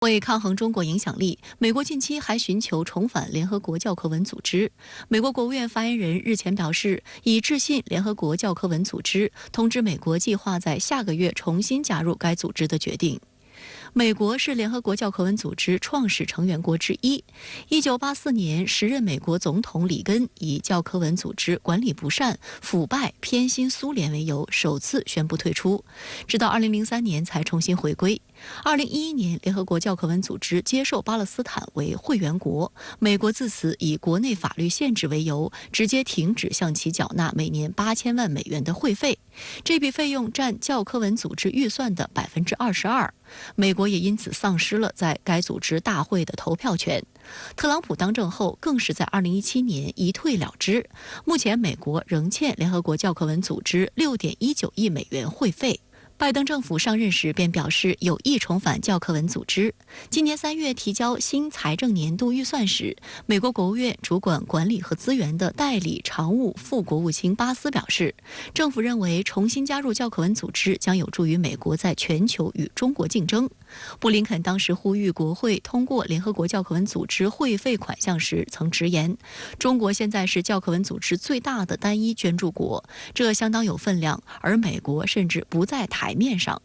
为抗衡中国影响力，美国近期还寻求重返联合国教科文组织。美国国务院发言人日前表示，已致信联合国教科文组织，通知美国计划在下个月重新加入该组织的决定。美国是联合国教科文组织创始成员国之一。1984年，时任美国总统里根以教科文组织管理不善、腐败、偏心苏联为由，首次宣布退出，直到2003年才重新回归。2011年，联合国教科文组织接受巴勒斯坦为会员国，美国自此以国内法律限制为由，直接停止向其缴纳每年8000万美元的会费，这笔费用占教科文组织预算的22%。美国也因此丧失了在该组织大会的投票权。特朗普当政后，更是在2017年一退了之。目前，美国仍欠联合国教科文组织6.19亿美元会费。拜登政府上任时便表示有意重返教科文组织。今年3月提交新财政年度预算时，美国国务院主管管理和资源的代理常务副国务卿巴斯表示，政府认为重新加入教科文组织将有助于美国在全球与中国竞争。布林肯当时呼吁国会通过联合国教科文组织会费款项时曾直言，中国现在是教科文组织最大的单一捐助国，这相当有分量，而美国甚至不在台面上。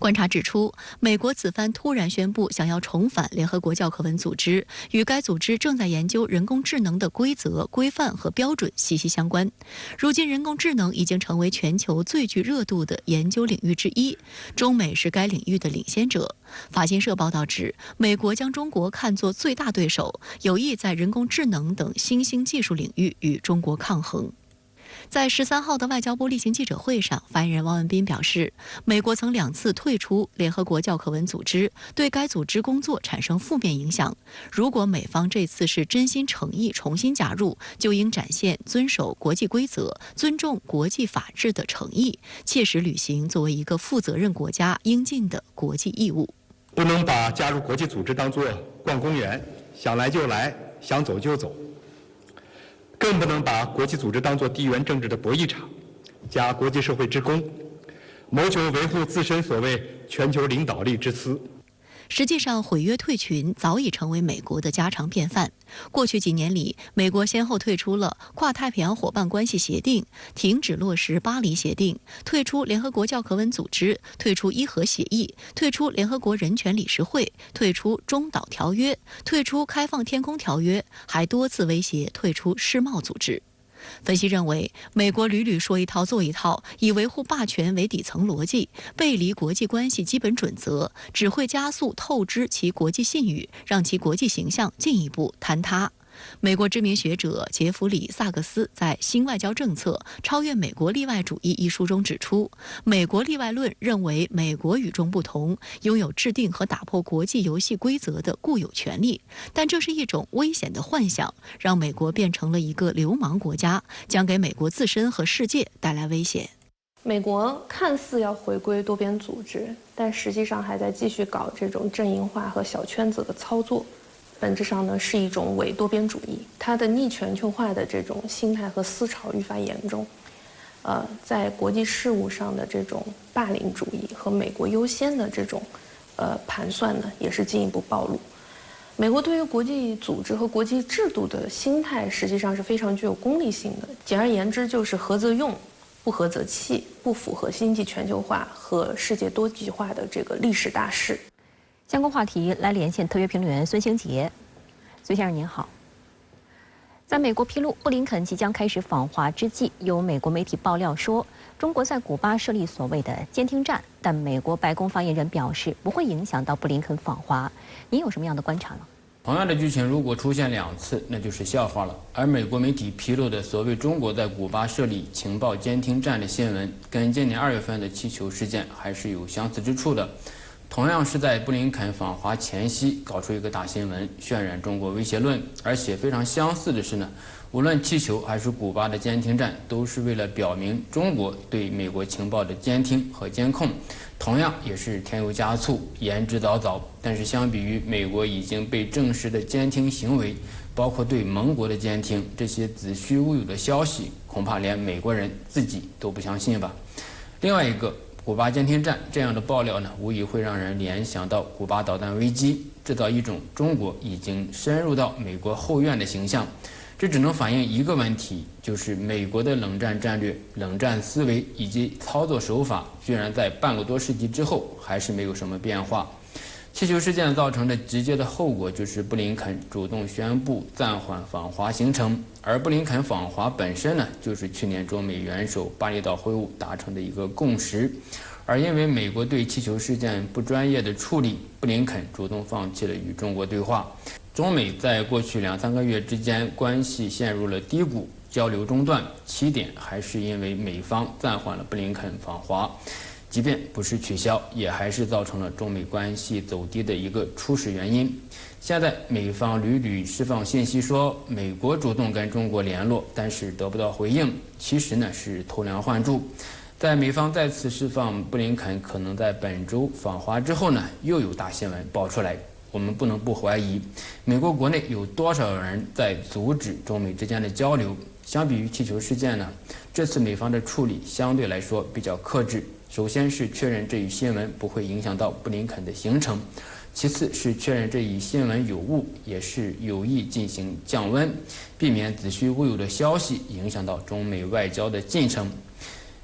观察指出，美国此番突然宣布想要重返联合国教科文组织，与该组织正在研究人工智能的规则、规范和标准息息相关。如今，人工智能已经成为全球最具热度的研究领域之一，中美是该领域的领先者。法新社报道指，美国将中国看作最大对手，有意在人工智能等新兴技术领域与中国抗衡。在13号的外交部例行记者会上，发言人汪文斌表示，美国曾2次退出联合国教科文组织，对该组织工作产生负面影响。如果美方这次是真心诚意重新加入，就应展现遵守国际规则、尊重国际法治的诚意，切实履行作为一个负责任国家应尽的国际义务。不能把加入国际组织当作逛公园，想来就来，想走就走。更不能把国际组织当作地缘政治的博弈场，假国际社会之功，谋求维护自身所谓全球领导力之私。实际上，毁约退群早已成为美国的家常便饭。过去几年里，美国先后退出了跨太平洋伙伴关系协定，停止落实巴黎协定，退出联合国教科文组织，退出伊核协议，退出联合国人权理事会，退出中导条约，退出开放天空条约，还多次威胁退出世贸组织。分析认为，美国屡屡说一套做一套，以维护霸权为底层逻辑，背离国际关系基本准则，只会加速透支其国际信誉，让其国际形象进一步坍塌。美国知名学者杰弗里·萨克斯在《新外交政策：超越美国例外主义》一书中指出，美国例外论认为美国与众不同，拥有制定和打破国际游戏规则的固有权利，但这是一种危险的幻想，让美国变成了一个流氓国家，将给美国自身和世界带来危险。美国看似要回归多边组织，但实际上还在继续搞这种阵营化和小圈子的操作。本质上呢是一种伪多边主义，它的逆全球化的这种心态和思潮愈发严重。在国际事务上的这种霸凌主义和美国优先的这种盘算呢，也是进一步暴露。美国对于国际组织和国际制度的心态，实际上是非常具有功利性的。简而言之，就是合则用，不合则弃，不符合经济全球化和世界多极化的这个历史大势。相关话题来连线特约评论员孙兴杰。孙先生您好。在美国披露布林肯即将开始访华之际，有美国媒体爆料说，中国在古巴设立所谓的监听站，但美国白宫发言人表示不会影响到布林肯访华。您有什么样的观察呢？同样的剧情如果出现2次，那就是笑话了。而美国媒体披露的所谓中国在古巴设立情报监听站的新闻，跟今年2月份的气球事件还是有相似之处的。同样是在布林肯访华前夕搞出一个大新闻，渲染中国威胁论。而且非常相似的是呢，无论气球还是古巴的监听站，都是为了表明中国对美国情报的监听和监控，同样也是添油加醋、言之凿凿。但是相比于美国已经被证实的监听行为，包括对盟国的监听，这些子虚乌有的消息，恐怕连美国人自己都不相信吧。另外一个，古巴监听站这样的爆料呢，无疑会让人联想到古巴导弹危机，制造一种中国已经深入到美国后院的形象。这只能反映一个问题，就是美国的冷战战略、冷战思维以及操作手法，居然在半个多世纪之后还是没有什么变化。气球事件造成的直接的后果就是布林肯主动宣布暂缓访华行程，而布林肯访华本身呢，就是去年中美元首巴厘岛会晤达成的一个共识。而因为美国对气球事件不专业的处理，布林肯主动放弃了与中国对话。中美在过去2-3个月之间关系陷入了低谷，交流中断，起点还是因为美方暂缓了布林肯访华。即便不是取消，也还是造成了中美关系走低的一个初始原因。现在美方屡屡释放信息说美国主动跟中国联络，但是得不到回应，其实呢是偷梁换柱。在美方再次释放布林肯可能在本周访华之后呢，又有大新闻爆出来。我们不能不怀疑，美国国内有多少人在阻止中美之间的交流。相比于气球事件呢，这次美方的处理相对来说比较克制。首先是确认这一新闻不会影响到布林肯的行程，其次是确认这一新闻有误，也是有意进行降温，避免子虚乌有的消息影响到中美外交的进程。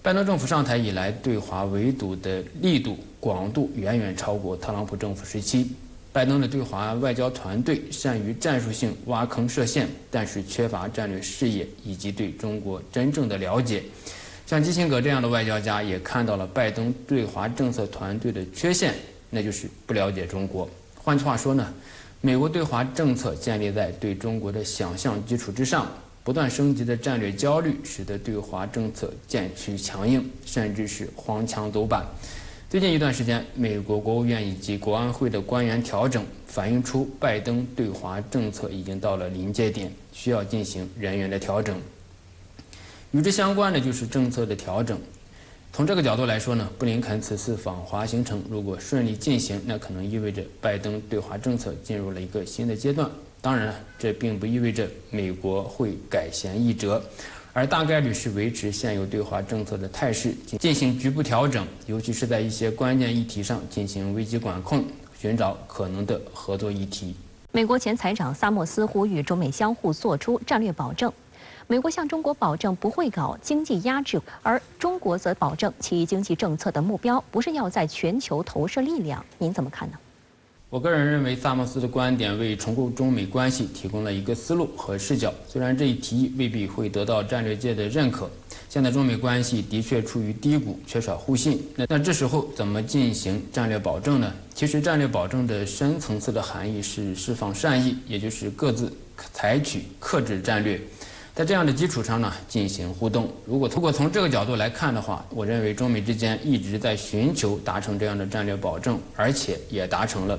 拜登政府上台以来，对华围堵的力度、广度远远超过特朗普政府时期。拜登的对华外交团队善于战术性挖坑设陷，但是缺乏战略视野以及对中国真正的了解。像基辛格这样的外交家也看到了拜登对华政策团队的缺陷，那就是不了解中国。换句话说呢，美国对华政策建立在对中国的想象基础之上，不断升级的战略焦虑使得对华政策渐趋强硬，甚至是荒腔走板。最近一段时间，美国国务院以及国安会的官员调整，反映出拜登对华政策已经到了临界点，需要进行人员的调整。与之相关的就是政策的调整。从这个角度来说呢，布林肯此次访华行程如果顺利进行，那可能意味着拜登对华政策进入了一个新的阶段。当然了，这并不意味着美国会改弦易辙，而大概率是维持现有对华政策的态势，进行局部调整，尤其是在一些关键议题上进行危机管控，寻找可能的合作议题。美国前财长萨默斯呼吁中美相互做出战略保证。美国向中国保证不会搞经济压制，而中国则保证其经济政策的目标不是要在全球投射力量。您怎么看呢？我个人认为，萨默斯的观点为重构中美关系提供了一个思路和视角。虽然这一提议未必会得到战略界的认可，现在中美关系的确处于低谷，缺少互信。那这时候怎么进行战略保证呢？其实战略保证的深层次的含义是释放善意，也就是各自采取克制战略。在这样的基础上呢，进行互动。如果从这个角度来看的话，我认为中美之间一直在寻求达成这样的战略保证，而且也达成了。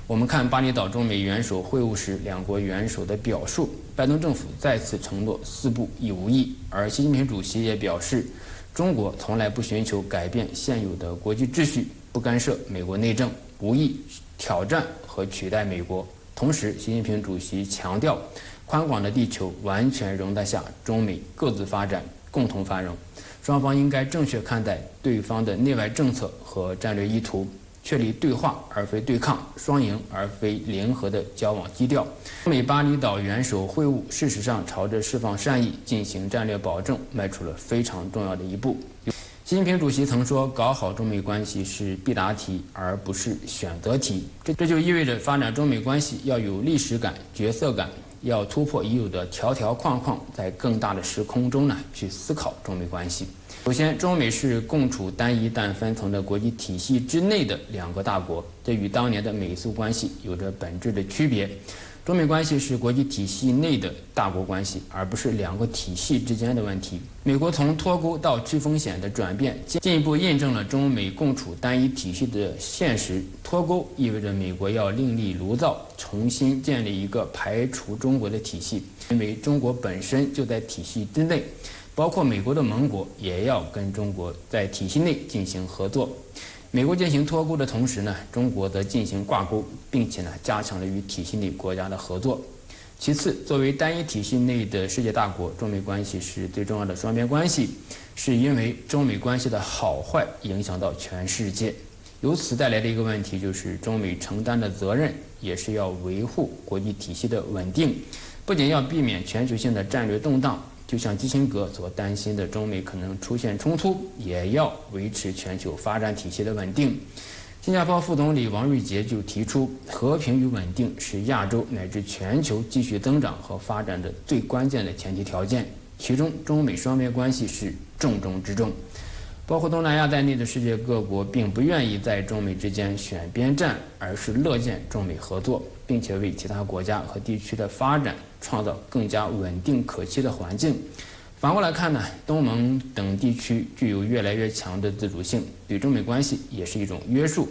我们看巴厘岛中美元首会晤时，两国元首的表述，拜登政府再次承诺4不1无意，而习近平主席也表示，中国从来不寻求改变现有的国际秩序，不干涉美国内政，无意挑战和取代美国。同时，习近平主席强调，宽广的地球完全容得下中美各自发展、共同繁荣，双方应该正确看待对方的内外政策和战略意图，确立对话而非对抗、双赢而非零和的交往基调。中美巴厘岛元首会晤事实上朝着释放善意、进行战略保证迈出了非常重要的一步。习近平主席曾说，搞好中美关系是必答题，而不是选择题。这就意味着发展中美关系要有历史感、角色感，要突破已有的条条框框，在更大的时空中呢去思考中美关系。首先，中美是共处单一但分层的国际体系之内的两个大国，这与当年的美苏关系有着本质的区别。中美关系是国际体系内的大国关系，而不是两个体系之间的问题。美国从脱钩到去风险的转变，进一步印证了中美共处单一体系的现实。脱钩意味着美国要另立炉灶，重新建立一个排除中国的体系，因为中国本身就在体系之内，包括美国的盟国也要跟中国在体系内进行合作。美国进行脱钩的同时呢，中国则进行挂钩，并且呢加强了与体系内国家的合作。其次，作为单一体系内的世界大国，中美关系是最重要的双边关系。是因为中美关系的好坏影响到全世界。由此带来的一个问题就是，中美承担的责任也是要维护国际体系的稳定，不仅要避免全球性的战略动荡，就像基辛格所担心的中美可能出现冲突，也要维持全球发展体系的稳定。新加坡副总理王瑞杰就提出，和平与稳定是亚洲乃至全球继续增长和发展的最关键的前提条件，其中中美双边关系是重中之重。包括东南亚在内的世界各国并不愿意在中美之间选边站，而是乐见中美合作，并且为其他国家和地区的发展创造更加稳定可期的环境。反过来看呢，东盟等地区具有越来越强的自主性，对中美关系也是一种约束。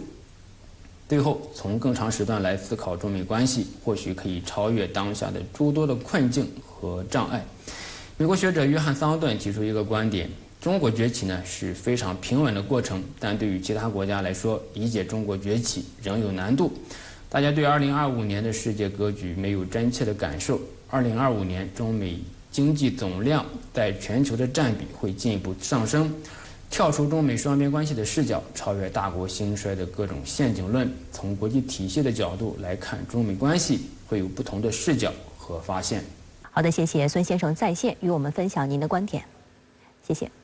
最后，从更长时段来思考中美关系，或许可以超越当下的诸多的困境和障碍。美国学者约翰·桑顿提出一个观点：中国崛起呢是非常平稳的过程，但对于其他国家来说，理解中国崛起仍有难度。大家对2025年的世界格局没有真切的感受。2025年，中美经济总量在全球的占比会进一步上升。跳出中美双边关系的视角，超越大国兴衰的各种陷阱论，从国际体系的角度来看中美关系，会有不同的视角和发现。好的，谢谢孙先生在线与我们分享您的观点，谢谢。